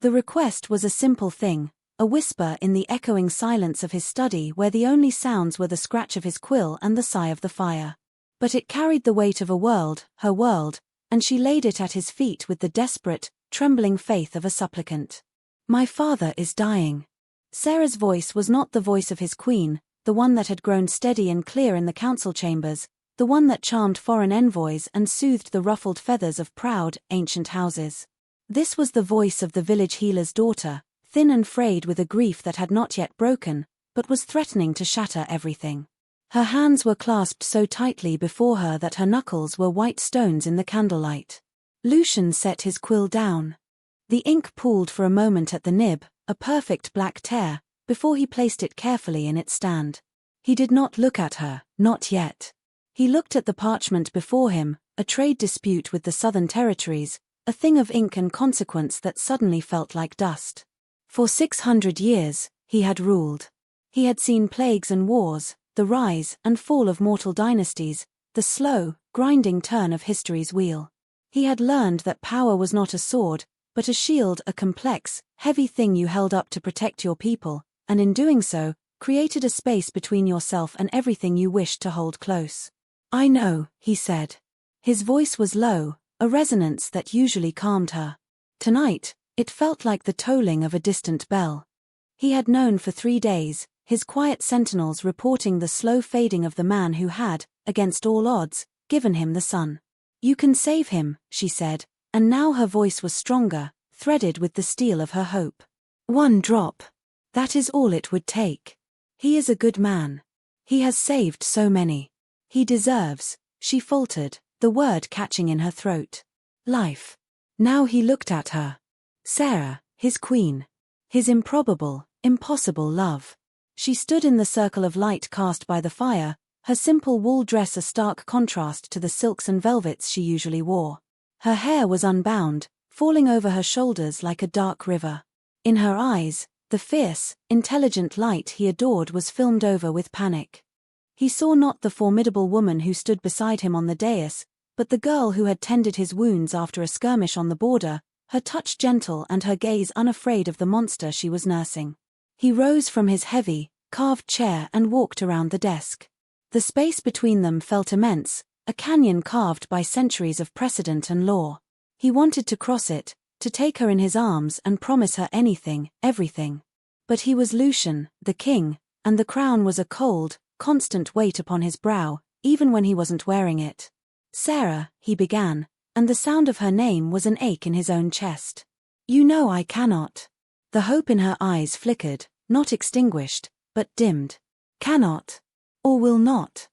The request was a simple thing, a whisper in the echoing silence of his study where the only sounds were the scratch of his quill and the sigh of the fire. But it carried the weight of a world, her world, and she laid it at his feet with the desperate, trembling faith of a supplicant. "My father is dying." Sarah's voice was not the voice of his queen, the one that had grown steady and clear in the council chambers, the one that charmed foreign envoys and soothed the ruffled feathers of proud, ancient houses. This was the voice of the village healer's daughter, thin and frayed with a grief that had not yet broken, but was threatening to shatter everything. Her hands were clasped so tightly before her that her knuckles were white stones in the candlelight. Lucian set his quill down. The ink pooled for a moment at the nib, a perfect black tear, before he placed it carefully in its stand. He did not look at her, not yet. He looked at the parchment before him, a trade dispute with the Southern Territories, a thing of ink and consequence that suddenly felt like dust. For 600 years, he had ruled. He had seen plagues and wars, the rise and fall of mortal dynasties, the slow, grinding turn of history's wheel. He had learned that power was not a sword, but a shield, a complex, heavy thing you held up to protect your people, and in doing so, created a space between yourself and everything you wished to hold close. "I know," he said. His voice was low, a resonance that usually calmed her. Tonight, it felt like the tolling of a distant bell. He had known for 3 days, his quiet sentinels reporting the slow fading of the man who had, against all odds, given him the sun. "You can save him," she said, and now her voice was stronger, threaded with the steel of her hope. "One drop. That is all it would take. He is a good man. He has saved so many. He deserves," she faltered, the word catching in her throat. "Life." Now he looked at her. Sarah, his queen. His improbable, impossible love. She stood in the circle of light cast by the fire, her simple wool dress a stark contrast to the silks and velvets she usually wore. Her hair was unbound, falling over her shoulders like a dark river. In her eyes, the fierce, intelligent light he adored was filmed over with panic. He saw not the formidable woman who stood beside him on the dais, but the girl who had tended his wounds after a skirmish on the border, her touch gentle and her gaze unafraid of the monster she was nursing. He rose from his heavy, carved chair and walked around the desk. The space between them felt immense, a canyon carved by centuries of precedent and law. He wanted to cross it, to take her in his arms and promise her anything, everything. But he was Lucian, the king, and the crown was a cold, constant weight upon his brow, even when he wasn't wearing it. "Sarah," he began, and the sound of her name was an ache in his own chest. "You know I cannot." The hope in her eyes flickered, not extinguished, but dimmed. "Cannot. Or will not.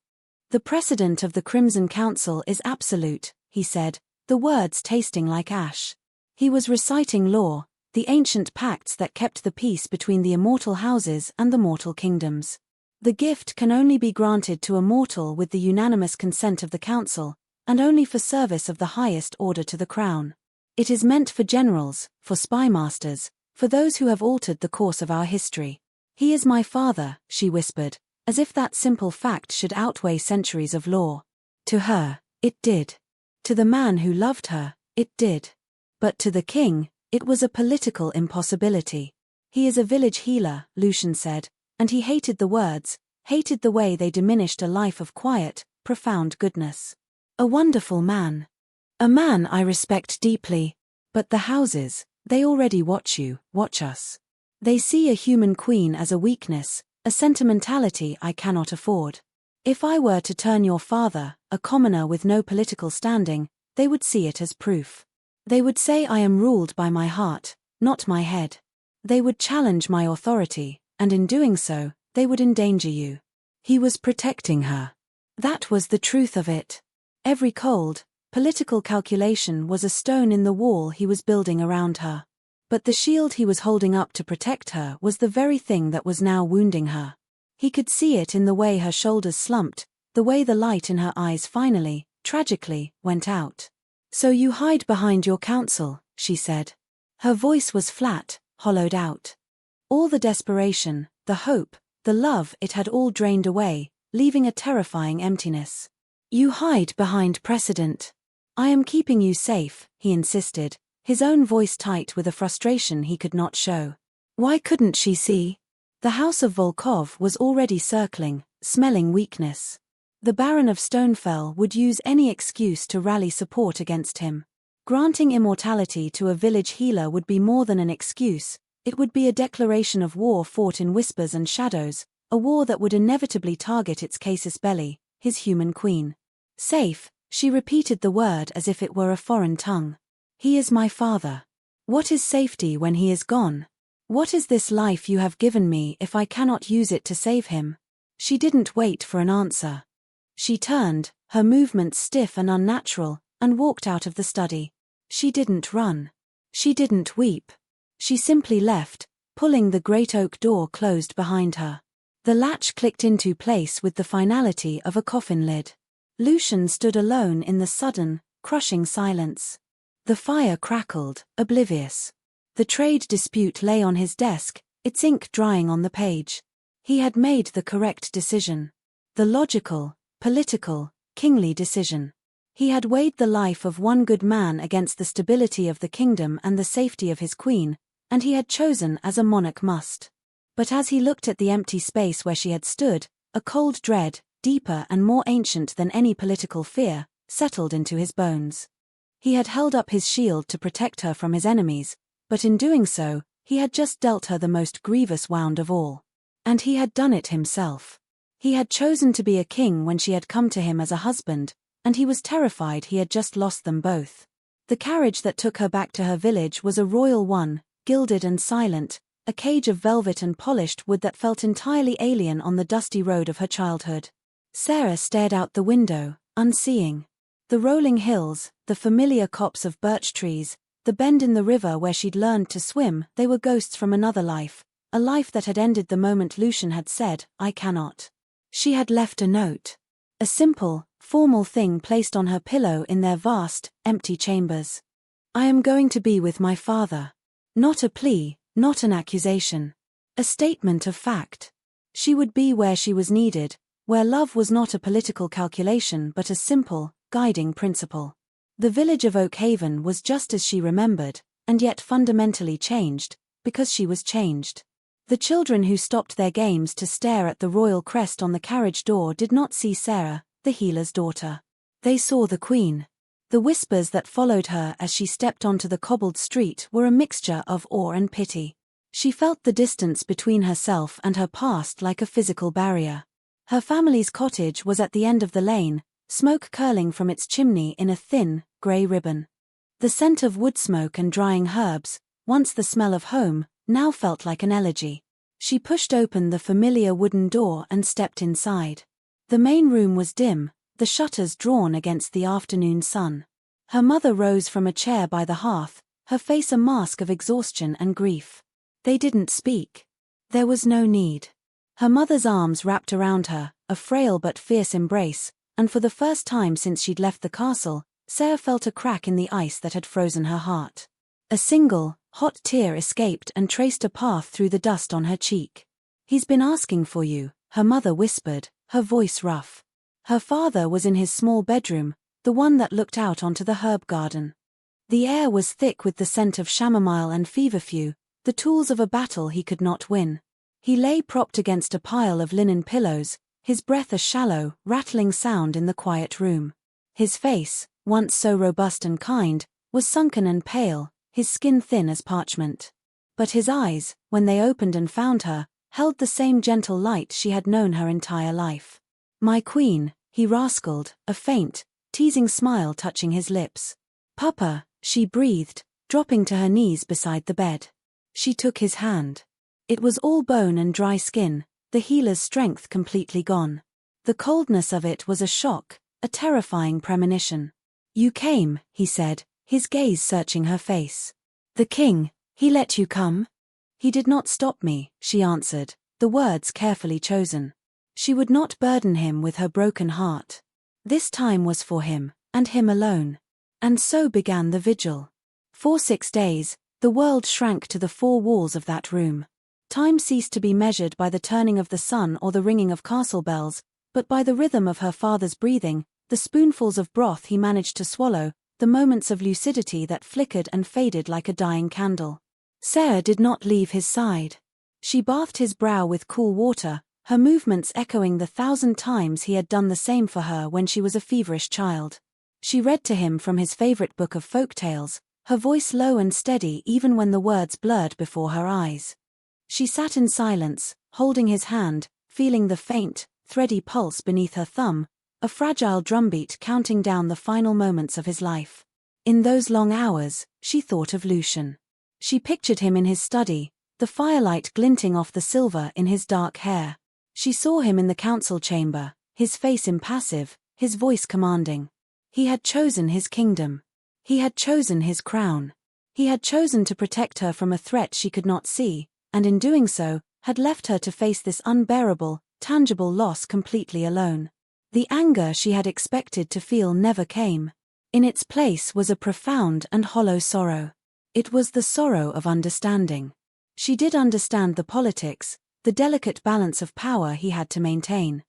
The precedent of the Crimson Council is absolute," he said, the words tasting like ash. He was reciting law, the ancient pacts that kept the peace between the immortal houses and the mortal kingdoms. The gift can only be granted to a mortal with the unanimous consent of the council, and only for service of the highest order to the crown. It is meant for generals, for spy masters, for those who have altered the course of our history. "He is my father," she whispered, as if that simple fact should outweigh centuries of law. To her, it did. To the man who loved her, it did. But to the king, it was a political impossibility. "He is a village healer," Lucian said, and he hated the words, hated the way they diminished a life of quiet, profound goodness. "A wonderful man. A man I respect deeply. But the houses, they already watch you, watch us. They see a human queen as a weakness, a sentimentality I cannot afford. If I were to turn your father, a commoner with no political standing, they would see it as proof. They would say I am ruled by my heart, not my head. They would challenge my authority, and in doing so, they would endanger you." He was protecting her. That was the truth of it. Every cold, political calculation was a stone in the wall he was building around her. But the shield he was holding up to protect her was the very thing that was now wounding her. He could see it in the way her shoulders slumped, the way the light in her eyes finally, tragically, went out. "So you hide behind your counsel," she said. Her voice was flat, hollowed out. All the desperation, the hope, the love, it had all drained away, leaving a terrifying emptiness. "You hide behind precedent. I am keeping you safe," he insisted, his own voice tight with a frustration he could not show. Why couldn't she see? The house of Volkov was already circling, smelling weakness. The Baron of Stonefell would use any excuse to rally support against him. Granting immortality to a village healer would be more than an excuse, it would be a declaration of war fought in whispers and shadows, a war that would inevitably target its casus belli, his human queen. Safe, she repeated the word as if it were a foreign tongue. He is my father. What is safety when he is gone? What is this life you have given me if I cannot use it to save him? She didn't wait for an answer. She turned, her movements stiff and unnatural, and walked out of the study. She didn't run. She didn't weep. She simply left, pulling the great oak door closed behind her. The latch clicked into place with the finality of a coffin lid. Lucian stood alone in the sudden, crushing silence. The fire crackled, oblivious. The trade dispute lay on his desk, its ink drying on the page. He had made the correct decision. The logical, political, kingly decision. He had weighed the life of one good man against the stability of the kingdom and the safety of his queen, and he had chosen as a monarch must. But as he looked at the empty space where she had stood, a cold dread, deeper and more ancient than any political fear, settled into his bones. He had held up his shield to protect her from his enemies, but in doing so, he had just dealt her the most grievous wound of all. And he had done it himself. He had chosen to be a king when she had come to him as a husband, and he was terrified he had just lost them both. The carriage that took her back to her village was a royal one, gilded and silent, a cage of velvet and polished wood that felt entirely alien on the dusty road of her childhood. Sarah stared out the window, unseeing. The rolling hills, the familiar copse of birch trees, the bend in the river where she'd learned to swim, they were ghosts from another life, a life that had ended the moment Lucian had said, "I cannot." She had left a note. A simple, formal thing placed on her pillow in their vast, empty chambers. "I am going to be with my father." Not a plea, not an accusation. A statement of fact. She would be where she was needed, where love was not a political calculation but a simple, guiding principle. The village of Oakhaven was just as she remembered, and yet fundamentally changed, because she was changed. The children who stopped their games to stare at the royal crest on the carriage door did not see Sarah, the healer's daughter. They saw the queen. The whispers that followed her as she stepped onto the cobbled street were a mixture of awe and pity. She felt the distance between herself and her past like a physical barrier. Her family's cottage was at the end of the lane, smoke curling from its chimney in a thin, grey ribbon. The scent of wood smoke and drying herbs, once the smell of home, now felt like an elegy. She pushed open the familiar wooden door and stepped inside. The main room was dim, the shutters drawn against the afternoon sun. Her mother rose from a chair by the hearth, her face a mask of exhaustion and grief. They didn't speak. There was no need. Her mother's arms wrapped around her, a frail but fierce embrace, and for the first time since she'd left the castle, Sarah felt a crack in the ice that had frozen her heart. A single, hot tear escaped and traced a path through the dust on her cheek. "He's been asking for you," her mother whispered, her voice rough. Her father was in his small bedroom, the one that looked out onto the herb garden. The air was thick with the scent of chamomile and feverfew, the tools of a battle he could not win. He lay propped against a pile of linen pillows, his breath a shallow, rattling sound in the quiet room. His face, once so robust and kind, was sunken and pale, his skin thin as parchment. But his eyes, when they opened and found her, held the same gentle light she had known her entire life. "My queen," he rascaled, a faint, teasing smile touching his lips. "Papa," she breathed, dropping to her knees beside the bed. She took his hand. It was all bone and dry skin, the healer's strength completely gone. The coldness of it was a shock, a terrifying premonition. "You came," he said, his gaze searching her face. "The king, he let you come?" "He did not stop me," she answered, the words carefully chosen. She would not burden him with her broken heart. This time was for him, and him alone. And so began the vigil. For 6 days, the world shrank to the 4 walls of that room. Time ceased to be measured by the turning of the sun or the ringing of castle bells, but by the rhythm of her father's breathing, the spoonfuls of broth he managed to swallow, the moments of lucidity that flickered and faded like a dying candle. Sarah did not leave his side. She bathed his brow with cool water, her movements echoing the 1,000 times he had done the same for her when she was a feverish child. She read to him from his favorite book of folk tales, her voice low and steady even when the words blurred before her eyes. She sat in silence, holding his hand, feeling the faint, thready pulse beneath her thumb, a fragile drumbeat counting down the final moments of his life. In those long hours, she thought of Lucian. She pictured him in his study, the firelight glinting off the silver in his dark hair. She saw him in the council chamber, his face impassive, his voice commanding. He had chosen his kingdom. He had chosen his crown. He had chosen to protect her from a threat she could not see, and in doing so, had left her to face this unbearable, tangible loss completely alone. The anger she had expected to feel never came. In its place was a profound and hollow sorrow. It was the sorrow of understanding. She did understand the politics, the delicate balance of power he had to maintain.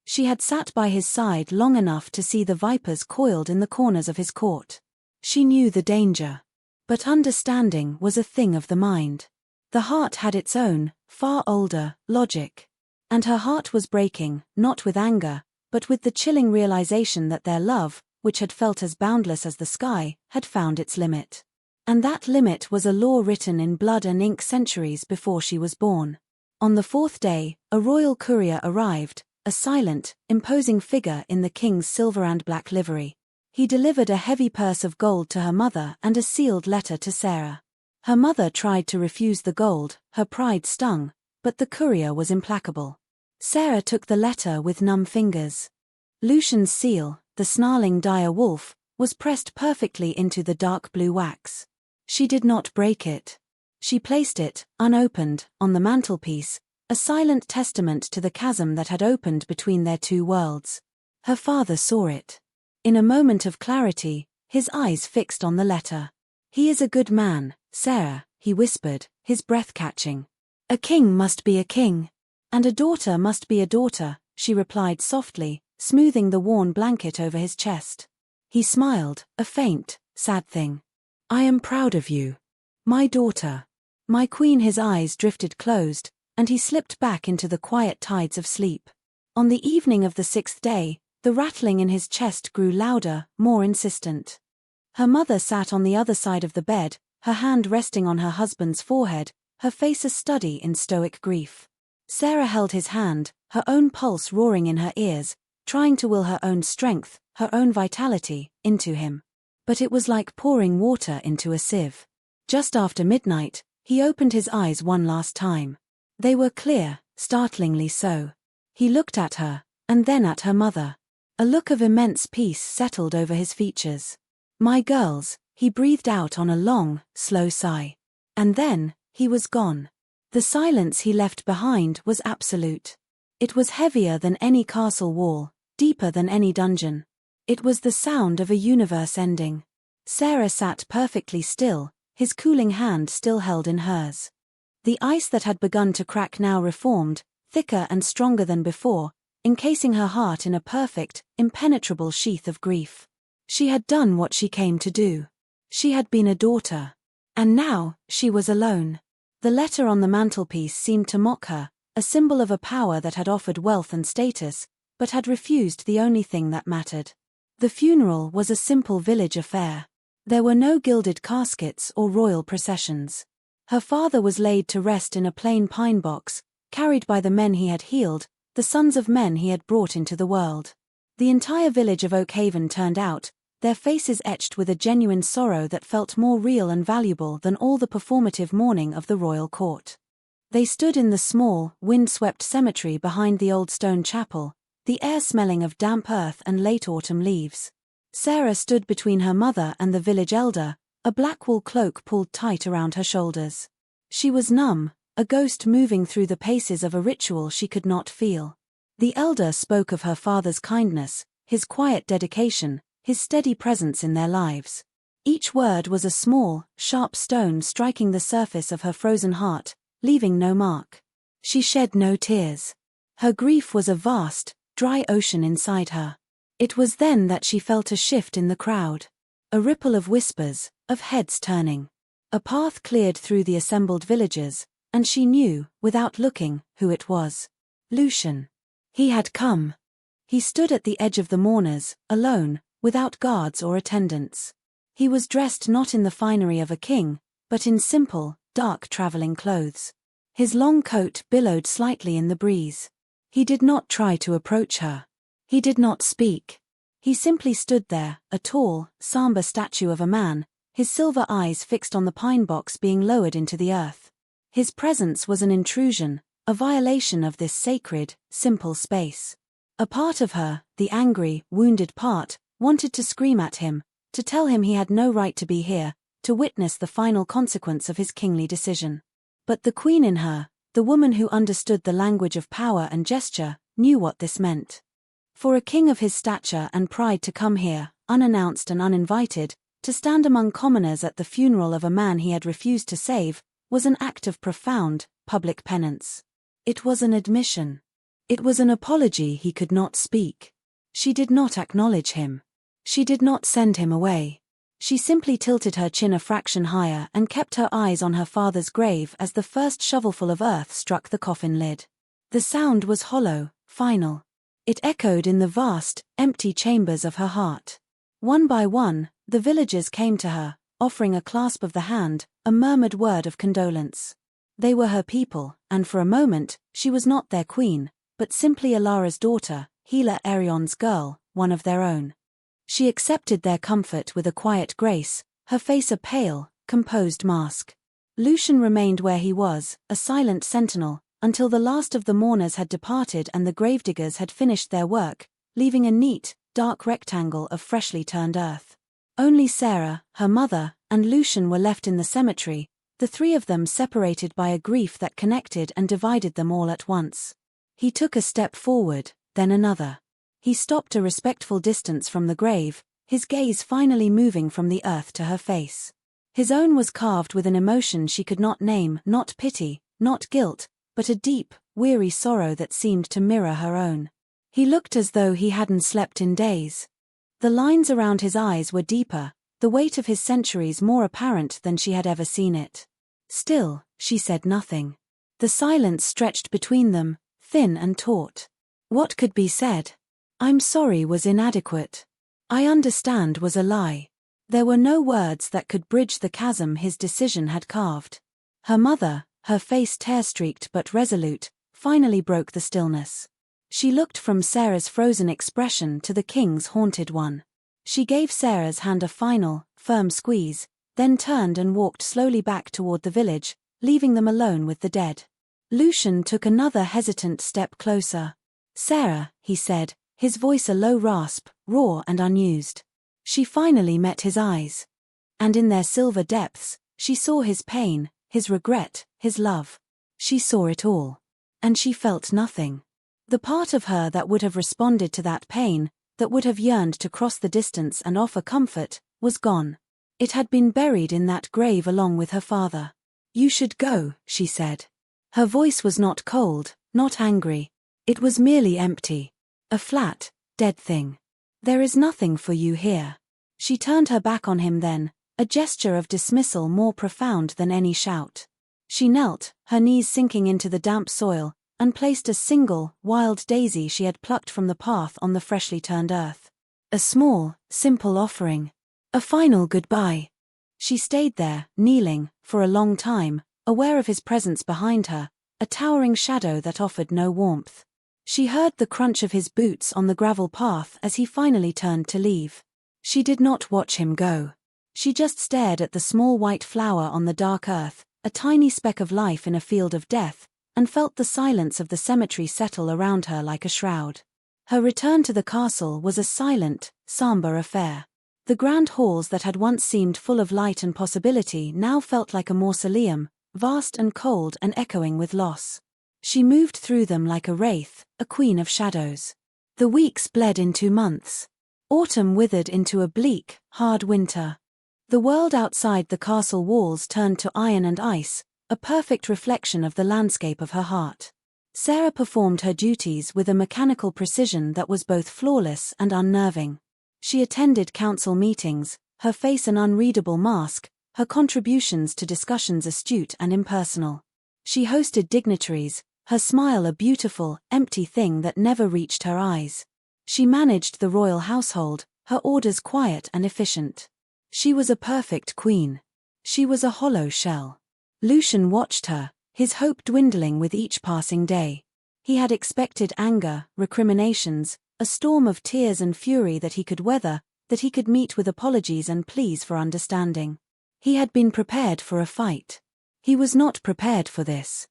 She had sat by his side long enough to see the vipers coiled in the corners of his court. She knew the danger. But understanding was a thing of the mind. The heart had its own, far older, logic. And her heart was breaking, not with anger, but with the chilling realization that their love, which had felt as boundless as the sky, had found its limit. And that limit was a law written in blood and ink centuries before she was born. On the 4th day, a royal courier arrived, a silent, imposing figure in the king's silver and black livery. He delivered a heavy purse of gold to her mother and a sealed letter to Sarah. Her mother tried to refuse the gold, her pride stung, but the courier was implacable. Sarah took the letter with numb fingers. Lucian's seal, the snarling dire wolf, was pressed perfectly into the dark blue wax. She did not break it. She placed it, unopened, on the mantelpiece, a silent testament to the chasm that had opened between their two worlds. Her father saw it. In a moment of clarity, his eyes fixed on the letter. "He is a good man, Sarah," he whispered, his breath catching. "A king must be a king. And a daughter must be a daughter," she replied softly, smoothing the worn blanket over his chest. He smiled, a faint, sad thing. "I am proud of you. My daughter. My queen." His eyes drifted closed, and he slipped back into the quiet tides of sleep. On the evening of the 6th day, the rattling in his chest grew louder, more insistent. Her mother sat on the other side of the bed, her hand resting on her husband's forehead, her face a study in stoic grief. Sarah held his hand, her own pulse roaring in her ears, trying to will her own strength, her own vitality, into him. But it was like pouring water into a sieve. Just after midnight, he opened his eyes one last time. They were clear, startlingly so. He looked at her, and then at her mother. A look of immense peace settled over his features. "My girls," he breathed out on a long, slow sigh. And then, he was gone. The silence he left behind was absolute. It was heavier than any castle wall, deeper than any dungeon. It was the sound of a universe ending. Sarah sat perfectly still, his cooling hand still held in hers. The ice that had begun to crack now reformed, thicker and stronger than before, encasing her heart in a perfect, impenetrable sheath of grief. She had done what she came to do. She had been a daughter. And now, she was alone. The letter on the mantelpiece seemed to mock her, a symbol of a power that had offered wealth and status, but had refused the only thing that mattered. The funeral was a simple village affair. There were no gilded caskets or royal processions. Her father was laid to rest in a plain pine box, carried by the men he had healed, the sons of men he had brought into the world. The entire village of Oakhaven turned out, their faces etched with a genuine sorrow that felt more real and valuable than all the performative mourning of the royal court. They stood in the small, wind-swept cemetery behind the old stone chapel, the air smelling of damp earth and late autumn leaves. Sarah stood between her mother and the village elder, a black wool cloak pulled tight around her shoulders. She was numb, a ghost moving through the paces of a ritual she could not feel. The elder spoke of her father's kindness, his quiet dedication, his steady presence in their lives. Each word was a small, sharp stone striking the surface of her frozen heart, leaving no mark. She shed no tears. Her grief was a vast, dry ocean inside her. It was then that she felt a shift in the crowd. A ripple of whispers, of heads turning. A path cleared through the assembled villagers, and she knew, without looking, who it was. Lucian. He had come. He stood at the edge of the mourners, alone, without guards or attendants. He was dressed not in the finery of a king, but in simple, dark traveling clothes. His long coat billowed slightly in the breeze. He did not try to approach her. He did not speak. He simply stood there, a tall, somber statue of a man, his silver eyes fixed on the pine box being lowered into the earth. His presence was an intrusion, a violation of this sacred, simple space. A part of her, the angry, wounded part, wanted to scream at him, to tell him he had no right to be here, to witness the final consequence of his kingly decision. But the queen in her, the woman who understood the language of power and gesture, knew what this meant. For a king of his stature and pride to come here, unannounced and uninvited, to stand among commoners at the funeral of a man he had refused to save, was an act of profound, public penance. It was an admission. It was an apology he could not speak. She did not acknowledge him. She did not send him away. She simply tilted her chin a fraction higher and kept her eyes on her father's grave as the first shovelful of earth struck the coffin lid. The sound was hollow, final. It echoed in the vast, empty chambers of her heart. One by one, the villagers came to her, offering a clasp of the hand, a murmured word of condolence. They were her people, and for a moment, she was not their queen, but simply Alara's daughter, healer Erion's girl, one of their own. She accepted their comfort with a quiet grace, her face a pale, composed mask. Lucian remained where he was, a silent sentinel, until the last of the mourners had departed and the gravediggers had finished their work, leaving a neat, dark rectangle of freshly turned earth. Only Sarah, her mother, and Lucian were left in the cemetery, the three of them separated by a grief that connected and divided them all at once. He took a step forward, then another. He stopped a respectful distance from the grave, his gaze finally moving from the earth to her face. His own was carved with an emotion she could not name, not pity, not guilt, but a deep, weary sorrow that seemed to mirror her own. He looked as though he hadn't slept in days. The lines around his eyes were deeper, the weight of his centuries more apparent than she had ever seen it. Still, she said nothing. The silence stretched between them, thin and taut. What could be said? "I'm sorry" was inadequate. "I understand" was a lie. There were no words that could bridge the chasm his decision had carved. Her mother, her face tear-streaked but resolute, finally broke the stillness. She looked from Sarah's frozen expression to the king's haunted one. She gave Sarah's hand a final, firm squeeze, then turned and walked slowly back toward the village, leaving them alone with the dead. Lucian took another hesitant step closer. "Sarah," he said, his voice a low rasp, raw and unused. She finally met his eyes. And in their silver depths, she saw his pain, his regret, his love. She saw it all. And she felt nothing. The part of her that would have responded to that pain, that would have yearned to cross the distance and offer comfort, was gone. It had been buried in that grave along with her father. "You should go," she said. Her voice was not cold, not angry. It was merely empty. A flat, dead thing. "There is nothing for you here." She turned her back on him then, a gesture of dismissal more profound than any shout. She knelt, her knees sinking into the damp soil, and placed a single, wild daisy she had plucked from the path on the freshly turned earth. A small, simple offering. A final goodbye. She stayed there, kneeling, for a long time, aware of his presence behind her, a towering shadow that offered no warmth. She heard the crunch of his boots on the gravel path as he finally turned to leave. She did not watch him go. She just stared at the small white flower on the dark earth, a tiny speck of life in a field of death, and felt the silence of the cemetery settle around her like a shroud. Her return to the castle was a silent, somber affair. The grand halls that had once seemed full of light and possibility now felt like a mausoleum, vast and cold and echoing with loss. She moved through them like a wraith, a queen of shadows. The weeks bled into months. Autumn withered into a bleak, hard winter. The world outside the castle walls turned to iron and ice, a perfect reflection of the landscape of her heart. Sarah performed her duties with a mechanical precision that was both flawless and unnerving. She attended council meetings, her face an unreadable mask, her contributions to discussions astute and impersonal. She hosted dignitaries, her smile a beautiful, empty thing that never reached her eyes. She managed the royal household, her orders quiet and efficient. She was a perfect queen. She was a hollow shell. Lucian watched her, his hope dwindling with each passing day. He had expected anger, recriminations, a storm of tears and fury that he could weather, that he could meet with apologies and pleas for understanding. He had been prepared for a fight. He was not prepared for this.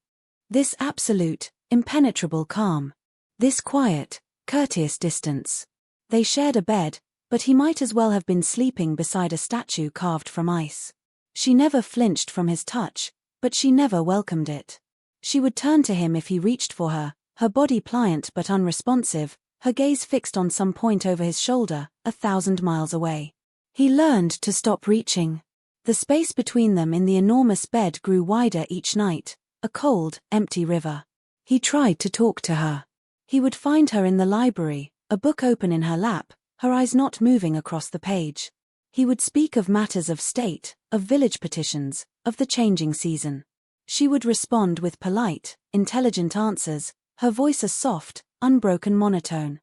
This absolute, impenetrable calm. This quiet, courteous distance. They shared a bed, but he might as well have been sleeping beside a statue carved from ice. She never flinched from his touch, but she never welcomed it. She would turn to him if he reached for her, her body pliant but unresponsive, her gaze fixed on some point over his shoulder, 1,000 miles away. He learned to stop reaching. The space between them in the enormous bed grew wider each night, a cold, empty river. He tried to talk to her. He would find her in the library, a book open in her lap, her eyes not moving across the page. He would speak of matters of state, of village petitions, of the changing season. She would respond with polite, intelligent answers, her voice a soft, unbroken monotone.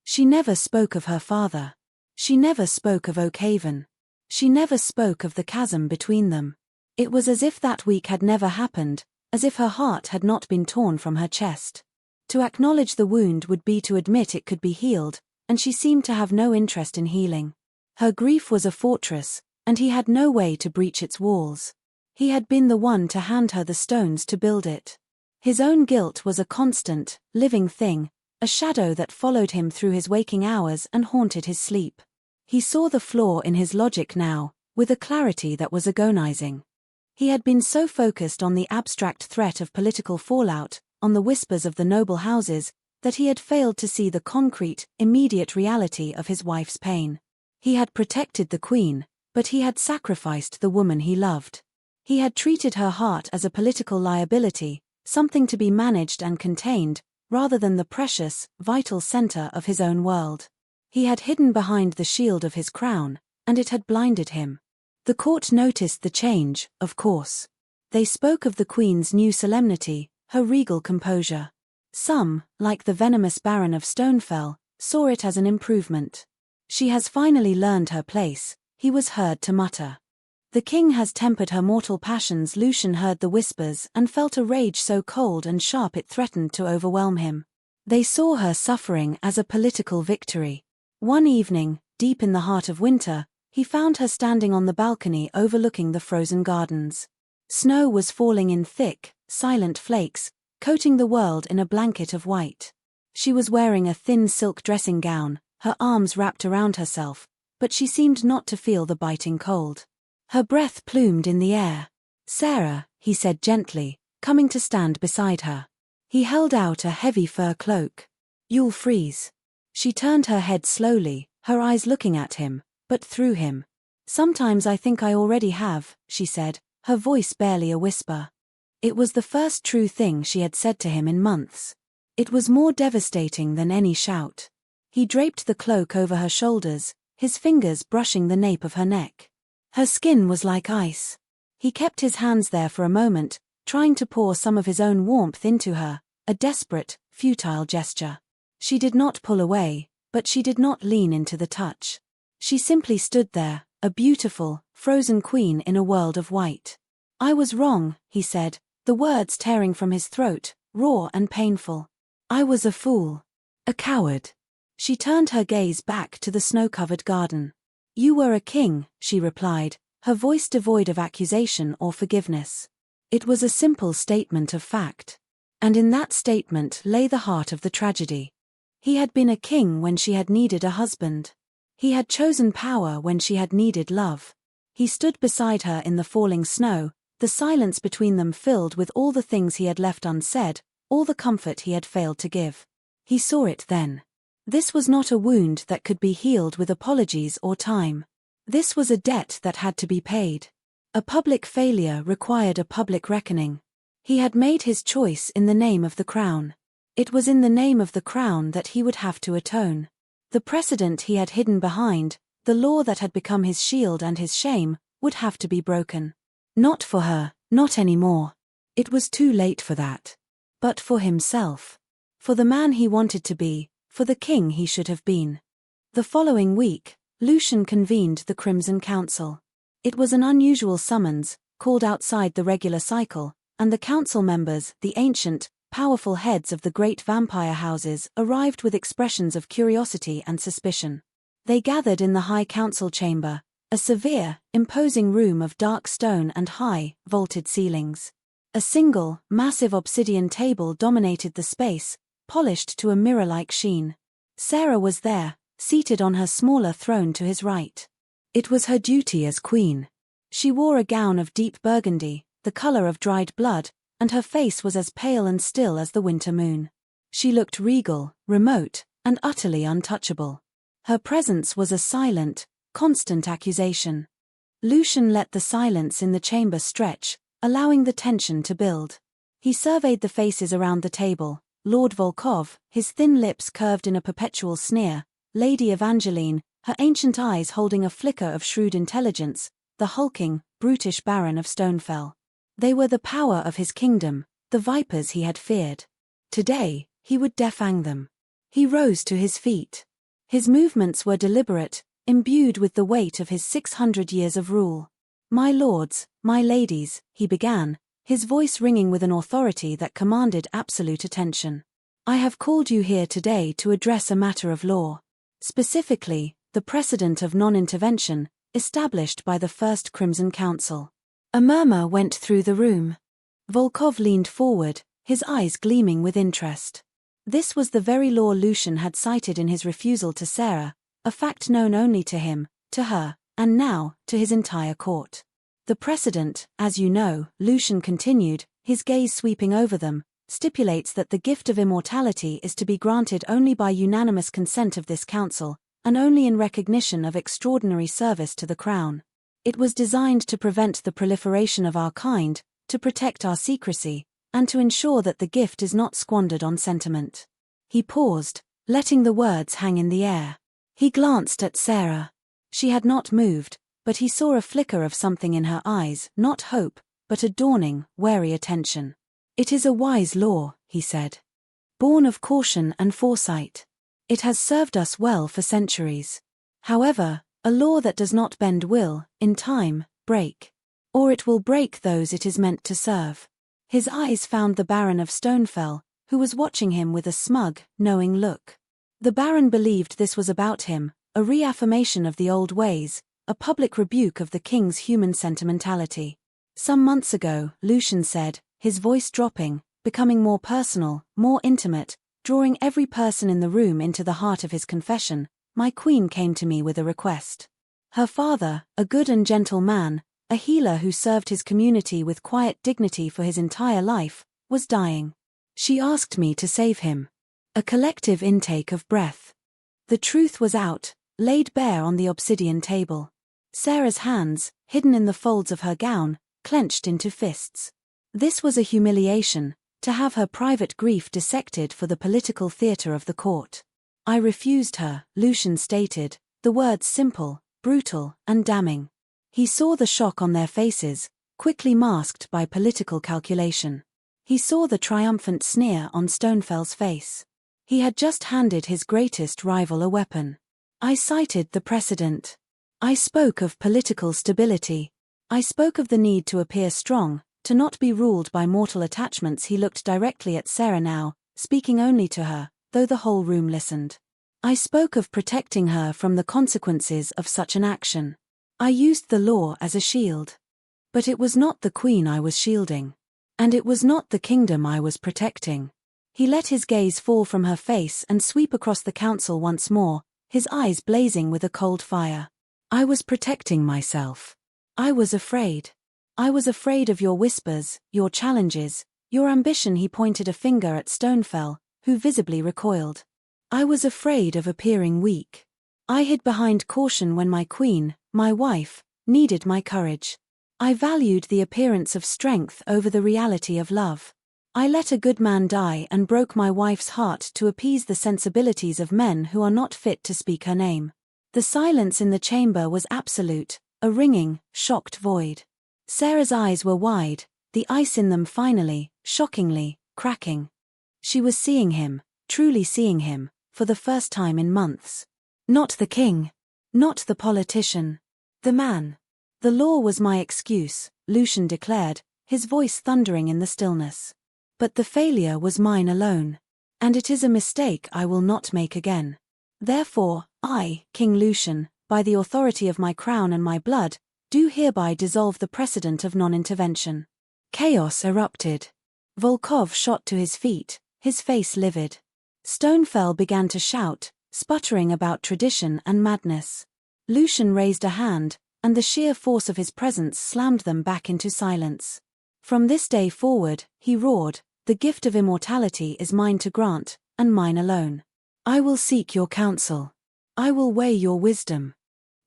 She never spoke of her father. She never spoke of Oak Haven. She never spoke of the chasm between them. It was as if that week had never happened, as if her heart had not been torn from her chest. To acknowledge the wound would be to admit it could be healed, and she seemed to have no interest in healing. Her grief was a fortress, and he had no way to breach its walls. He had been the one to hand her the stones to build it. His own guilt was a constant, living thing, a shadow that followed him through his waking hours and haunted his sleep. He saw the flaw in his logic now, with a clarity that was agonizing. He had been so focused on the abstract threat of political fallout, on the whispers of the noble houses, that he had failed to see the concrete, immediate reality of his wife's pain. He had protected the queen, but he had sacrificed the woman he loved. He had treated her heart as a political liability, something to be managed and contained, rather than the precious, vital center of his own world. He had hidden behind the shield of his crown, and it had blinded him. The court noticed the change, of course. They spoke of the queen's new solemnity, her regal composure. Some, like the venomous Baron of Stonefell, saw it as an improvement. She has finally learned her place, he was heard to mutter. The king has tempered her mortal passions. Lucian heard the whispers and felt a rage so cold and sharp it threatened to overwhelm him. They saw her suffering as a political victory. One evening, deep in the heart of winter, he found her standing on the balcony overlooking the frozen gardens. Snow was falling in thick, silent flakes, coating the world in a blanket of white. She was wearing a thin silk dressing gown, her arms wrapped around herself, but she seemed not to feel the biting cold. Her breath plumed in the air. "Sarah," he said gently, coming to stand beside her. He held out a heavy fur cloak. "You'll freeze." She turned her head slowly, her eyes looking at him, but through him. "Sometimes I think I already have," she said, her voice barely a whisper. It was the first true thing she had said to him in months. It was more devastating than any shout. He draped the cloak over her shoulders, his fingers brushing the nape of her neck. Her skin was like ice. He kept his hands there for a moment, trying to pour some of his own warmth into her, a desperate, futile gesture. She did not pull away, but she did not lean into the touch. She simply stood there, a beautiful, frozen queen in a world of white. "I was wrong," he said, the words tearing from his throat, raw and painful. "I was a fool. A coward." She turned her gaze back to the snow-covered garden. "You were a king," she replied, her voice devoid of accusation or forgiveness. It was a simple statement of fact. And in that statement lay the heart of the tragedy. He had been a king when she had needed a husband. He had chosen power when she had needed love. He stood beside her in the falling snow, the silence between them filled with all the things he had left unsaid, all the comfort he had failed to give. He saw it then. This was not a wound that could be healed with apologies or time. This was a debt that had to be paid. A public failure required a public reckoning. He had made his choice in the name of the crown. It was in the name of the crown that he would have to atone. The precedent he had hidden behind, The law that had become his shield and his shame would have to be broken. Not for her, not anymore. It was too late for that. But for himself. For the man he wanted to be, for the king he should have been. The following week, Lucian convened the Crimson Council. It was an unusual summons, called outside the regular cycle, and the council members, the ancient, powerful heads of the great vampire houses, arrived with expressions of curiosity and suspicion. They gathered in the high council chamber, a severe, imposing room of dark stone and high, vaulted ceilings. A single, massive obsidian table dominated the space, polished to a mirror-like sheen. Sarah was there, seated on her smaller throne to his right. It was her duty as queen. She wore a gown of deep burgundy, the color of dried blood, and her face was as pale and still as the winter moon. She looked regal, remote, and utterly untouchable. Her presence was a silent, constant accusation. Lucian let the silence in the chamber stretch, allowing the tension to build. He surveyed the faces around the table: Lord Volkov, his thin lips curved in a perpetual sneer; Lady Evangeline, her ancient eyes holding a flicker of shrewd intelligence; the hulking, brutish Baron of Stonefell. They were the power of his kingdom, the vipers he had feared. Today, he would defang them. He rose to his feet. His movements were deliberate, imbued with the weight of his 600 years of rule. "My lords, my ladies," he began, his voice ringing with an authority that commanded absolute attention. "I have called you here today to address a matter of law. Specifically, the precedent of non-intervention, established by the First Crimson Council." A murmur went through the room. Volkov leaned forward, his eyes gleaming with interest. This was the very law Lucian had cited in his refusal to Sarah, a fact known only to him, to her, and now, to his entire court. "The precedent, as you know," Lucian continued, his gaze sweeping over them, "stipulates that the gift of immortality is to be granted only by unanimous consent of this council, and only in recognition of extraordinary service to the crown. It was designed to prevent the proliferation of our kind, to protect our secrecy, and to ensure that the gift is not squandered on sentiment." He paused, letting the words hang in the air. He glanced at Sarah. She had not moved, but he saw a flicker of something in her eyes, not hope, but a dawning, wary attention. "It is a wise law," he said. "Born of caution and foresight. It has served us well for centuries. However, a law that does not bend will, in time, break. Or it will break those it is meant to serve." His eyes found the Baron of Stonefell, who was watching him with a smug, knowing look. The Baron believed this was about him, a reaffirmation of the old ways, a public rebuke of the king's human sentimentality. "Some months ago," Lucian said, his voice dropping, becoming more personal, more intimate, drawing every person in the room into the heart of his confession, "my queen came to me with a request. Her father, a good and gentle man, a healer who served his community with quiet dignity for his entire life, was dying. She asked me to save him." A collective intake of breath. The truth was out, laid bare on the obsidian table. Sarah's hands, hidden in the folds of her gown, clenched into fists. This was a humiliation, to have her private grief dissected for the political theatre of the court. "I refused her," Lucian stated, the words simple, brutal, and damning. He saw the shock on their faces, quickly masked by political calculation. He saw the triumphant sneer on Stonefell's face. He had just handed his greatest rival a weapon. "I cited the precedent. I spoke of political stability. I spoke of the need to appear strong, to not be ruled by mortal attachments." He looked directly at Sarah now, speaking only to her, though the whole room listened. "I spoke of protecting her from the consequences of such an action. I used the law as a shield. But it was not the queen I was shielding. And it was not the kingdom I was protecting." He let his gaze fall from her face and sweep across the council once more, his eyes blazing with a cold fire. "I was protecting myself. I was afraid. I was afraid of your whispers, your challenges, your ambition." He pointed a finger at Stonefell, who visibly recoiled. "I was afraid of appearing weak. I hid behind caution when my queen, my wife, needed my courage. I valued the appearance of strength over the reality of love. I let a good man die and broke my wife's heart to appease the sensibilities of men who are not fit to speak her name. The silence in the chamber was absolute, a ringing, shocked void. Sarah's eyes were wide, the ice in them finally, shockingly, cracking. She was seeing him, truly seeing him, for the first time in months. Not the king. Not the politician. The man. The law was my excuse, Lucian declared, his voice thundering in the stillness. But the failure was mine alone. And it is a mistake I will not make again. Therefore, I, King Lucian, by the authority of my crown and my blood, do hereby dissolve the precedent of non-intervention. Chaos erupted. Volkov shot to his feet, his face livid. Stonefell began to shout, sputtering about tradition and madness. Lucian raised a hand, and the sheer force of his presence slammed them back into silence. From this day forward, he roared, the gift of immortality is mine to grant, and mine alone. I will seek your counsel. I will weigh your wisdom.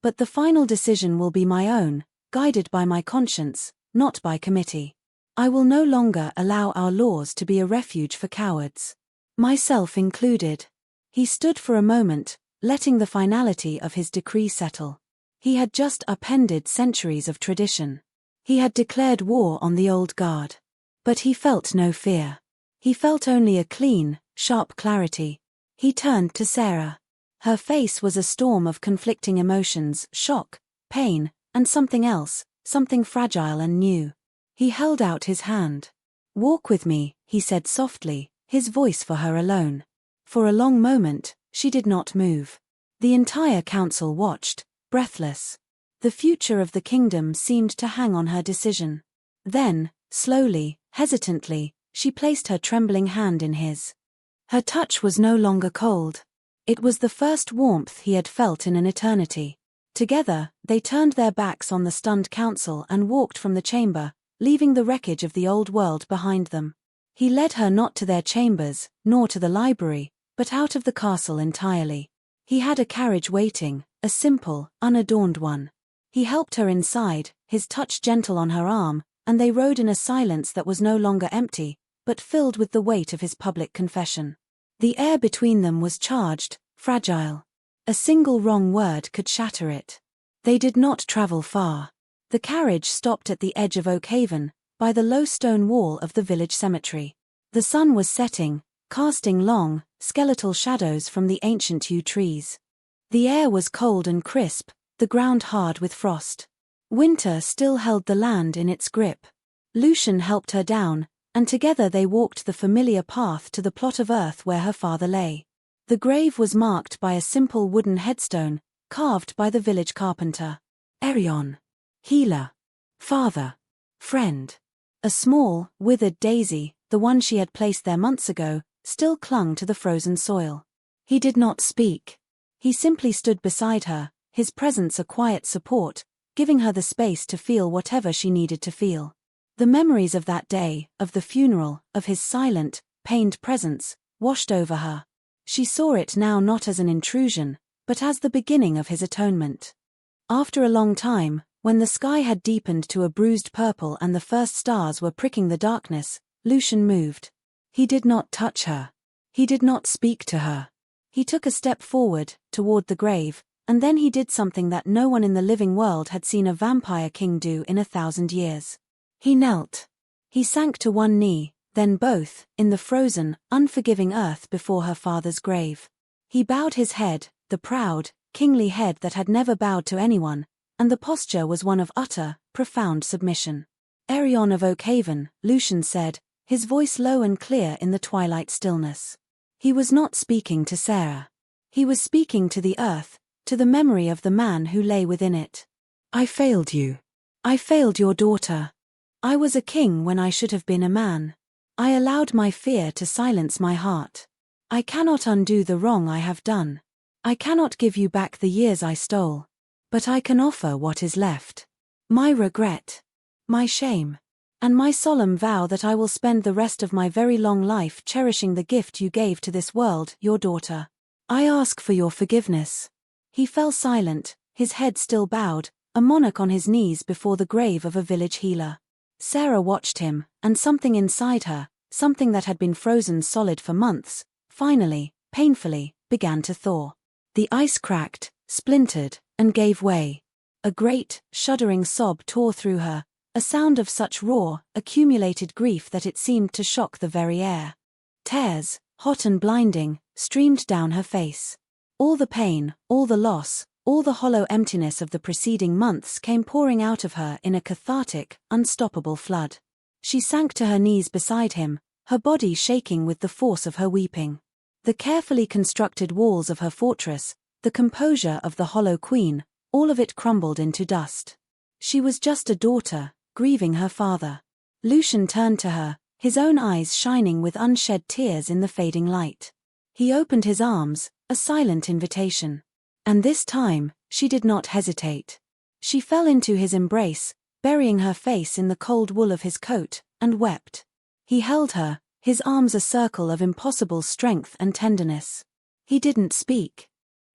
But the final decision will be my own, guided by my conscience, not by committee. I will no longer allow our laws to be a refuge for cowards. Myself included. He stood for a moment, letting the finality of his decree settle. He had just upended centuries of tradition. He had declared war on the old guard. But he felt no fear. He felt only a clean, sharp clarity. He turned to Sarah. Her face was a storm of conflicting emotions, shock, pain, and something else, something fragile and new. He held out his hand. Walk with me, he said softly, his voice for her alone. For a long moment, she did not move. The entire council watched, breathless. The future of the kingdom seemed to hang on her decision. Then, slowly, hesitantly, she placed her trembling hand in his. Her touch was no longer cold. It was the first warmth he had felt in an eternity. Together, they turned their backs on the stunned council and walked from the chamber, leaving the wreckage of the old world behind them. He led her not to their chambers, nor to the library, but out of the castle entirely. He had a carriage waiting, a simple, unadorned one. He helped her inside, his touch gentle on her arm, and they rode in a silence that was no longer empty, but filled with the weight of his public confession. The air between them was charged, fragile. A single wrong word could shatter it. They did not travel far. The carriage stopped at the edge of Oakhaven, by the low stone wall of the village cemetery. The sun was setting, casting long, skeletal shadows from the ancient yew trees. The air was cold and crisp, the ground hard with frost. Winter still held the land in its grip. Lucian helped her down, and together they walked the familiar path to the plot of earth where her father lay. The grave was marked by a simple wooden headstone, carved by the village carpenter. Erion. Healer. Father. Friend. A small, withered daisy, the one she had placed there months ago, still clung to the frozen soil. He did not speak. He simply stood beside her, his presence a quiet support, giving her the space to feel whatever she needed to feel. The memories of that day, of the funeral, of his silent, pained presence, washed over her. She saw it now not as an intrusion, but as the beginning of his atonement. After a long time, when the sky had deepened to a bruised purple and the first stars were pricking the darkness, Lucian moved. He did not touch her. He did not speak to her. He took a step forward, toward the grave, and then he did something that no one in the living world had seen a vampire king do in 1,000 years. He knelt. He sank to one knee, then both, in the frozen, unforgiving earth before her father's grave. He bowed his head, the proud, kingly head that had never bowed to anyone, and the posture was one of utter, profound submission. Erion of Oakhaven, Lucian said, his voice low and clear in the twilight stillness. He was not speaking to Sarah. He was speaking to the earth, to the memory of the man who lay within it. I failed you. I failed your daughter. I was a king when I should have been a man. I allowed my fear to silence my heart. I cannot undo the wrong I have done. I cannot give you back the years I stole. But I can offer what is left. My regret. My shame. And my solemn vow that I will spend the rest of my very long life cherishing the gift you gave to this world, your daughter. I ask for your forgiveness. He fell silent, his head still bowed, a monarch on his knees before the grave of a village healer. Sarah watched him, and something inside her, something that had been frozen solid for months, finally, painfully, began to thaw. The ice cracked, splintered, and gave way. A great, shuddering sob tore through her, a sound of such raw, accumulated grief that it seemed to shock the very air. Tears, hot and blinding, streamed down her face. All the pain, all the loss, all the hollow emptiness of the preceding months came pouring out of her in a cathartic, unstoppable flood. She sank to her knees beside him, her body shaking with the force of her weeping. The carefully constructed walls of her fortress, the composure of the hollow queen, all of it crumbled into dust. She was just a daughter, grieving her father. Lucian turned to her, his own eyes shining with unshed tears in the fading light. He opened his arms, a silent invitation. And this time, she did not hesitate. She fell into his embrace, burying her face in the cold wool of his coat, and wept. He held her, his arms a circle of impossible strength and tenderness. He didn't speak.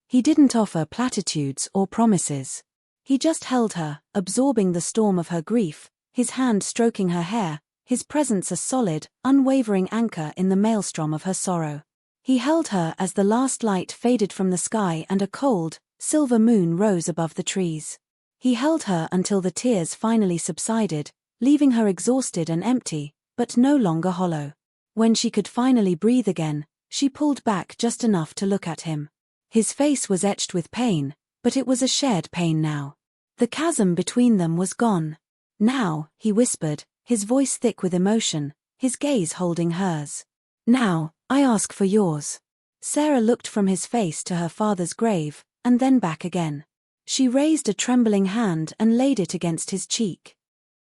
He didn't offer platitudes or promises. He just held her, absorbing the storm of her grief, his hand stroking her hair, his presence a solid, unwavering anchor in the maelstrom of her sorrow. He held her as the last light faded from the sky and a cold, silver moon rose above the trees. He held her until the tears finally subsided, leaving her exhausted and empty, but no longer hollow. When she could finally breathe again, she pulled back just enough to look at him. His face was etched with pain, but it was a shared pain now. The chasm between them was gone. Now, he whispered, his voice thick with emotion, his gaze holding hers. Now, I ask for yours. Sarah looked from his face to her father's grave, and then back again. She raised a trembling hand and laid it against his cheek.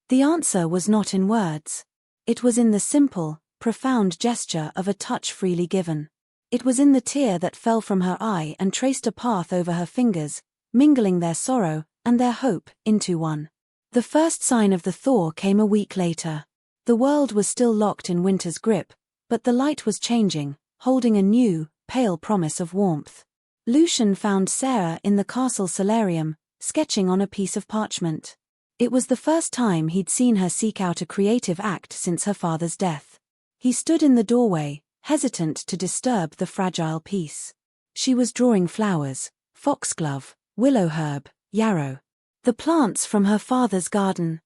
The answer was not in words. It was in the simple, profound gesture of a touch freely given. It was in the tear that fell from her eye and traced a path over her fingers, mingling their sorrow and their hope into one. The first sign of the thaw came a week later. The world was still locked in winter's grip, but the light was changing, holding a new, pale promise of warmth. Lucian found Sarah in the castle solarium, sketching on a piece of parchment. It was the first time he'd seen her seek out a creative act since her father's death. He stood in the doorway, hesitant to disturb the fragile piece. She was drawing flowers, foxglove, willow herb, yarrow. The plants from her father's garden.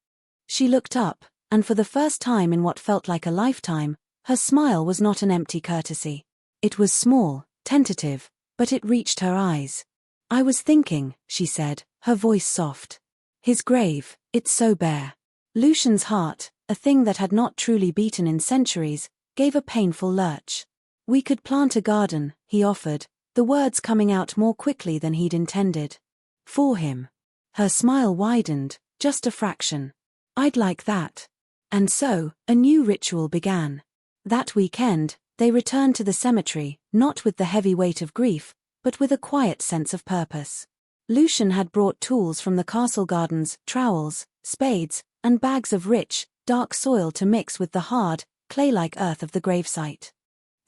She looked up, and for the first time in what felt like a lifetime, her smile was not an empty courtesy. It was small, tentative, but it reached her eyes. I was thinking, she said, her voice soft. His grave, it's so bare. Lucian's heart, a thing that had not truly beaten in centuries, gave a painful lurch. We could plant a garden, he offered, the words coming out more quickly than he'd intended. For him. Her smile widened, just a fraction. I'd like that. And so, a new ritual began. That weekend, they returned to the cemetery, not with the heavy weight of grief, but with a quiet sense of purpose. Lucian had brought tools from the castle gardens, trowels, spades, and bags of rich, dark soil to mix with the hard, clay-like earth of the gravesite.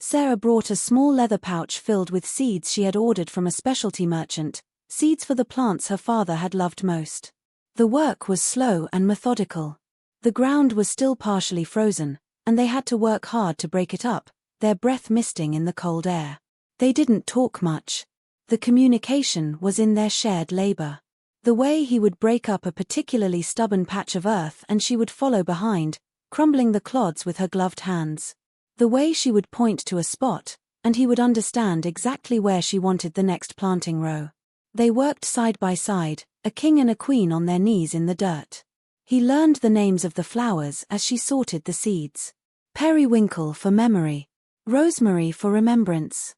Sarah brought a small leather pouch filled with seeds she had ordered from a specialty merchant, seeds for the plants her father had loved most. The work was slow and methodical. The ground was still partially frozen, and they had to work hard to break it up, their breath misting in the cold air. They didn't talk much. The communication was in their shared labor. The way he would break up a particularly stubborn patch of earth and she would follow behind, crumbling the clods with her gloved hands. The way she would point to a spot, and he would understand exactly where she wanted the next planting row. They worked side by side, a king and a queen on their knees in the dirt. He learned the names of the flowers as she sorted the seeds. Periwinkle for memory. Rosemary for remembrance.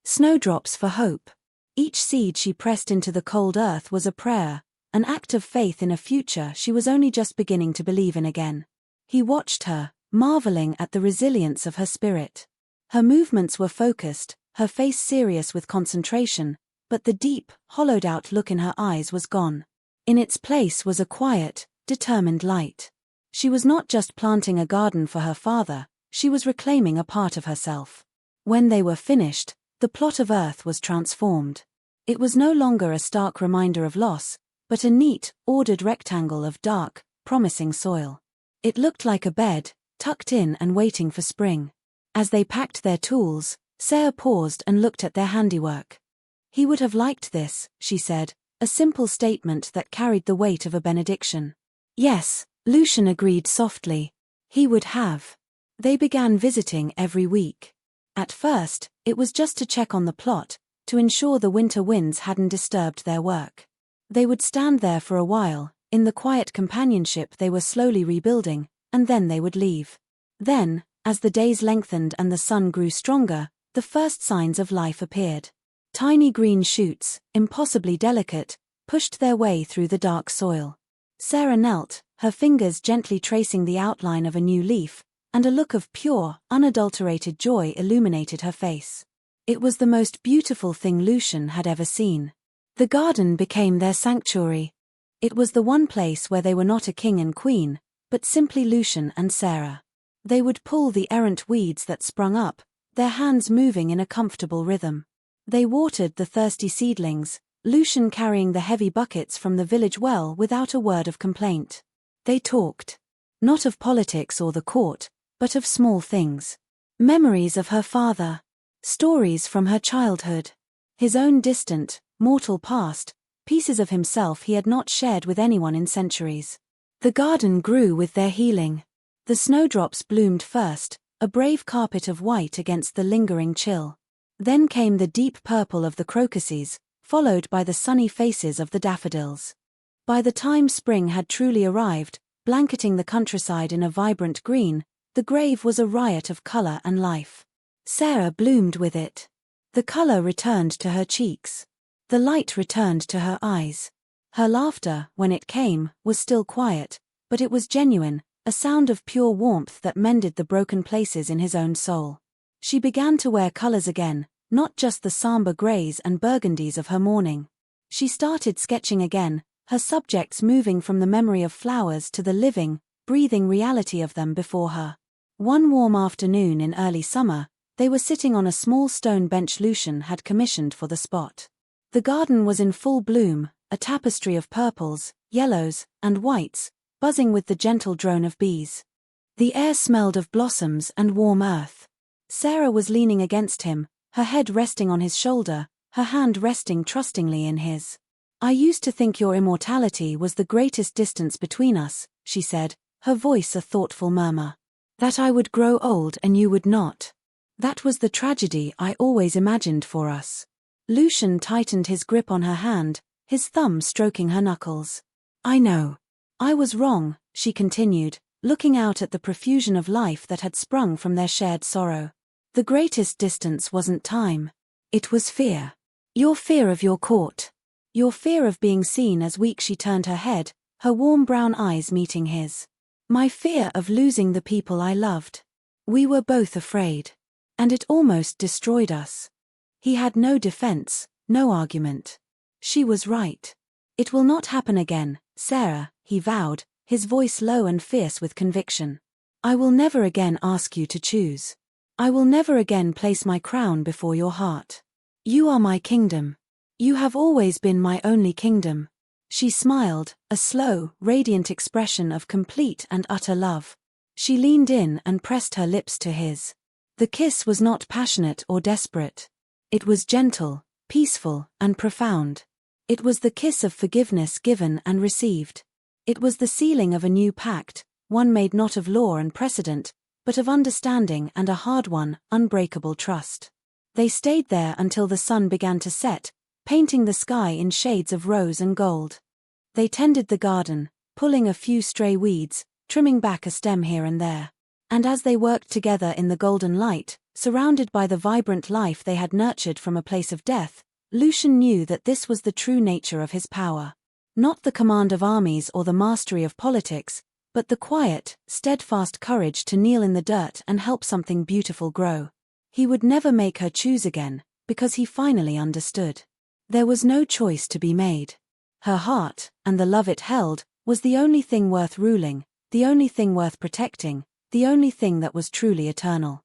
Snowdrops for hope. Each seed she pressed into the cold earth was a prayer, an act of faith in a future she was only just beginning to believe in again. He watched her, marveling at the resilience of her spirit. Her movements were focused, her face serious with concentration, but the deep, hollowed-out look in her eyes was gone. In its place was a quiet, determined light. She was not just planting a garden for her father, she was reclaiming a part of herself. When they were finished, the plot of earth was transformed. It was no longer a stark reminder of loss, but a neat, ordered rectangle of dark, promising soil. It looked like a bed, tucked in and waiting for spring. As they packed their tools, Sarah paused and looked at their handiwork. He would have liked this, she said, a simple statement that carried the weight of a benediction. Yes, Lucian agreed softly. He would have. They began visiting every week. At first, it was just to check on the plot, to ensure the winter winds hadn't disturbed their work. They would stand there for a while, in the quiet companionship they were slowly rebuilding, and then they would leave. Then, as the days lengthened and the sun grew stronger, the first signs of life appeared. Tiny green shoots, impossibly delicate, pushed their way through the dark soil. Sarah knelt, her fingers gently tracing the outline of a new leaf, and a look of pure, unadulterated joy illuminated her face. It was the most beautiful thing Lucian had ever seen. The garden became their sanctuary. It was the one place where they were not a king and queen, but simply Lucian and Sarah. They would pull the errant weeds that sprung up, their hands moving in a comfortable rhythm. They watered the thirsty seedlings, Lucian carrying the heavy buckets from the village well without a word of complaint. They talked. Not of politics or the court, but of small things. Memories of her father. Stories from her childhood. His own distant, mortal past, pieces of himself he had not shared with anyone in centuries. The garden grew with their healing. The snowdrops bloomed first, a brave carpet of white against the lingering chill. Then came the deep purple of the crocuses, followed by the sunny faces of the daffodils. By the time spring had truly arrived, blanketing the countryside in a vibrant green, the grave was a riot of color and life. Sarah bloomed with it. The color returned to her cheeks. The light returned to her eyes. Her laughter, when it came, was still quiet, but it was genuine, a sound of pure warmth that mended the broken places in his own soul. She began to wear colors again, not just the somber grays and burgundies of her morning. She started sketching again, her subjects moving from the memory of flowers to the living, breathing reality of them before her. One warm afternoon in early summer, they were sitting on a small stone bench Lucian had commissioned for the spot. The garden was in full bloom, a tapestry of purples, yellows, and whites, buzzing with the gentle drone of bees. The air smelled of blossoms and warm earth. Sarah was leaning against him, her head resting on his shoulder, her hand resting trustingly in his. "I used to think your immortality was the greatest distance between us," she said, her voice a thoughtful murmur. "That I would grow old and you would not. That was the tragedy I always imagined for us." Lucian tightened his grip on her hand, his thumb stroking her knuckles. "I know. I was wrong," she continued, looking out at the profusion of life that had sprung from their shared sorrow. "The greatest distance wasn't time. It was fear. Your fear of your court. Your fear of being seen as weak." She turned her head, her warm brown eyes meeting his. "My fear of losing the people I loved. We were both afraid. And it almost destroyed us." He had no defense, no argument. She was right. "It will not happen again, Sarah," he vowed, his voice low and fierce with conviction. "I will never again ask you to choose. I will never again place my crown before your heart. You are my kingdom. You have always been my only kingdom." She smiled, a slow, radiant expression of complete and utter love. She leaned in and pressed her lips to his. The kiss was not passionate or desperate. It was gentle, peaceful, and profound. It was the kiss of forgiveness given and received. It was the sealing of a new pact, one made not of law and precedent, but of understanding and a hard-won, unbreakable trust. They stayed there until the sun began to set, painting the sky in shades of rose and gold. They tended the garden, pulling a few stray weeds, trimming back a stem here and there. And as they worked together in the golden light, surrounded by the vibrant life they had nurtured from a place of death, Lucian knew that this was the true nature of his power. Not the command of armies or the mastery of politics, but the quiet, steadfast courage to kneel in the dirt and help something beautiful grow. He would never make her choose again, because he finally understood. There was no choice to be made. Her heart, and the love it held, was the only thing worth ruling, the only thing worth protecting, the only thing that was truly eternal.